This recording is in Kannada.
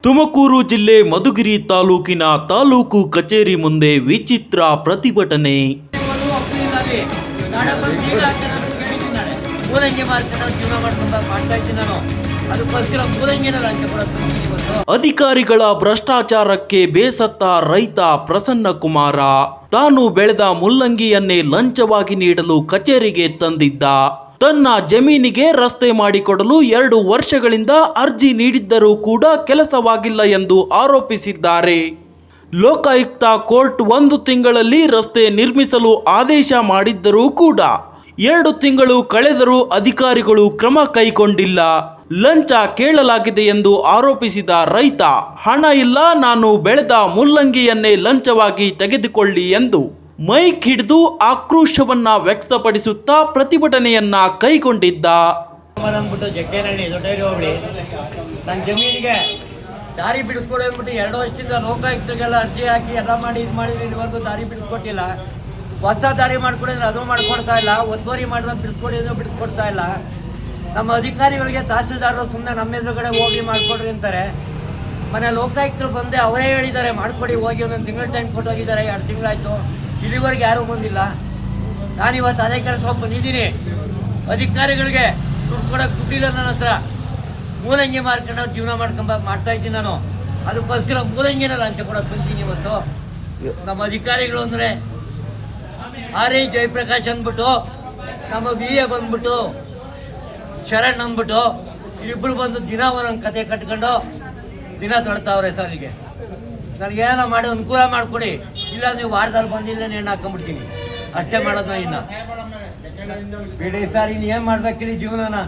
ತುಮಕೂರು ಜಿಲ್ಲೆ ಮಧುಗಿರಿ ತಾಲೂಕಿನ ತಾಲೂಕು ಕಚೇರಿ ಮುಂದೆ ವಿಚಿತ್ರ ಪ್ರತಿಭಟನೆ. ಅಧಿಕಾರಿಗಳ ಭ್ರಷ್ಟಾಚಾರಕ್ಕೆ ಬೇಸತ್ತ ರೈತ ಪ್ರಸನ್ನ ಕುಮಾರ ತಾನು ಬೆಳೆದ ಮುಲ್ಲಂಗಿಯನ್ನೇ ಲಂಚವಾಗಿ ನೀಡಲು ಕಚೇರಿಗೆ ತಂದಿದ್ದ. ತನ್ನ ಜಮೀನಿಗೆ ರಸ್ತೆ ಮಾಡಿಕೊಡಲು 2 ವರ್ಷಗಳಿಂದ ಅರ್ಜಿ ನೀಡಿದ್ದರೂ ಕೂಡ ಕೆಲಸವಾಗಿಲ್ಲ ಎಂದು ಆರೋಪಿಸಿದ್ದಾರೆ. ಲೋಕಾಯುಕ್ತ ಕೋರ್ಟ್ 1 ತಿಂಗಳಲ್ಲಿ ರಸ್ತೆ ನಿರ್ಮಿಸಲು ಆದೇಶ ಮಾಡಿದ್ದರೂ ಕೂಡ 2 ತಿಂಗಳು ಕಳೆದರೂ ಅಧಿಕಾರಿಗಳು ಕ್ರಮ ಕೈಗೊಂಡಿಲ್ಲ. ಲಂಚ ಕೇಳಲಾಗಿದೆ ಎಂದು ಆರೋಪಿಸಿದ ರೈತ, ಹಣ ಇಲ್ಲ, ನಾನು ಬೆಳೆದ ಮುಲ್ಲಂಗಿಯನ್ನೇ ಲಂಚವಾಗಿ ತೆಗೆದುಕೊಳ್ಳಿ ಎಂದು ಮೈಕ್ ಹಿಡಿದು ಆಕ್ರೋಶವನ್ನ ವ್ಯಕ್ತಪಡಿಸುತ್ತಾ ಪ್ರತಿಭಟನೆಯನ್ನ ಕೈಗೊಂಡಿದ್ದ. ನನ್ನ ಜಮೀನಿಗೆ ದಾರಿ ಬಿಡಿಸ್ಕೊಡಿ ಅಂದ್ಬಿಟ್ಟು 2 ವರ್ಷದಿಂದ ಲೋಕಾಯುಕ್ತರಿಗೆಲ್ಲ ಅರ್ಜಿ ಹಾಕಿ ಎಲ್ಲ ಮಾಡಿ ಇದು ಮಾಡಿದ್ರೆ ಇದುವರೆಗೂ ದಾರಿ ಬಿಡಿಸ್ಕೊಟ್ಟಿಲ್ಲ. ಹೊಸ ದಾರಿ ಮಾಡ್ಕೊಡಿದ್ರೆ ಅದು ಮಾಡ್ಕೊಡ್ತಾ ಇಲ್ಲ, ಒತ್ತುವರಿ ಮಾಡೋದು ಬಿಡಿಸ್ಕೊಡಿದ್ರು ಬಿಡಿಸ್ಕೊಡ್ತಾ ಇಲ್ಲ. ನಮ್ಮ ಅಧಿಕಾರಿಗಳಿಗೆ ತಹಸೀಲ್ದಾರರು ಸುಮ್ಮನೆ ನಮ್ಮ ಎದುರುಗಡೆ ಹೋಗಿ ಮಾಡಿಕೊಡ್ರಿ ಅಂತಾರೆ. ಮನೆ ಲೋಕಾಯುಕ್ತರು ಬಂದೆ ಅವರೇ ಹೇಳಿದ್ದಾರೆ ಮಾಡಿಕೊಡಿ ಹೋಗಿ, 1 ತಿಂಗಳು ಟೈಮ್ ಕೊಟ್ಟು ಹೋಗಿದ್ದಾರೆ. 2 ತಿಂಗಳಾಯಿತು, ಇಲ್ಲಿವರೆಗೆ ಯಾರೂ ಬಂದಿಲ್ಲ. ನಾನಿವತ್ತು ಅದೇ ಕೆಲಸಕ್ಕೆ ಬಂದಿದ್ದೀನಿ. ಅಧಿಕಾರಿಗಳಿಗೆ ದುಡ್ಡು ಕೊಡೋಕೆ ದುಡ್ಡಿಲ್ಲ ನನ್ನ ಹತ್ರ. ಮೂಲಂಗಿ ಮಾರ್ಕೊಂಡು ಜೀವನ ಮಾಡ್ತಾ ಇದ್ದೀನಿ ನಾನು. ಅದಕ್ಕೋಸ್ಕರ ಮೂಲಂಗಿನ ಲಂಚ ಕೊಡೋಕೆ ಬಂದಿದ್ದೀನಿ ಇವತ್ತು. ನಮ್ಮ ಅಧಿಕಾರಿಗಳು ಅಂದರೆ ಆರ್.ಐ. ಜಯಪ್ರಕಾಶ್ ಅಂದ್ಬಿಟ್ಟು, ನಮ್ಮ BA ಬಂದ್ಬಿಟ್ಟು ಶರಣ್ ಅಂದ್ಬಿಟ್ಟು, ಇಬ್ಬರು ಬಂದು ದಿನ ಒಂದೊಂದು ಕತೆ ಕಟ್ಕೊಂಡು ದಿನ ತೊಡ್ತಾವ್ರೆ. ಸಾರಿಗೆ ನನಗೇನೋ ಮಾಡಿ ಅನುಕೂಲ ಮಾಡಿಕೊಡಿ, ಇಲ್ಲ ನೀವು ವಾರದಲ್ಲಿ ಬಂದಿಲ್ಲ ನೇಣು ಹಾಕೊಂಡ್ಬಿಡ್ತೀನಿ, ಅಷ್ಟೇ ಮಾಡೋದು. ಇನ್ನು ಬಿಡಿ ಸರ್, ಇನ್ನು ಏನು ಮಾಡ್ಬೇಕಿಲ್ಲ ಜೀವನನ.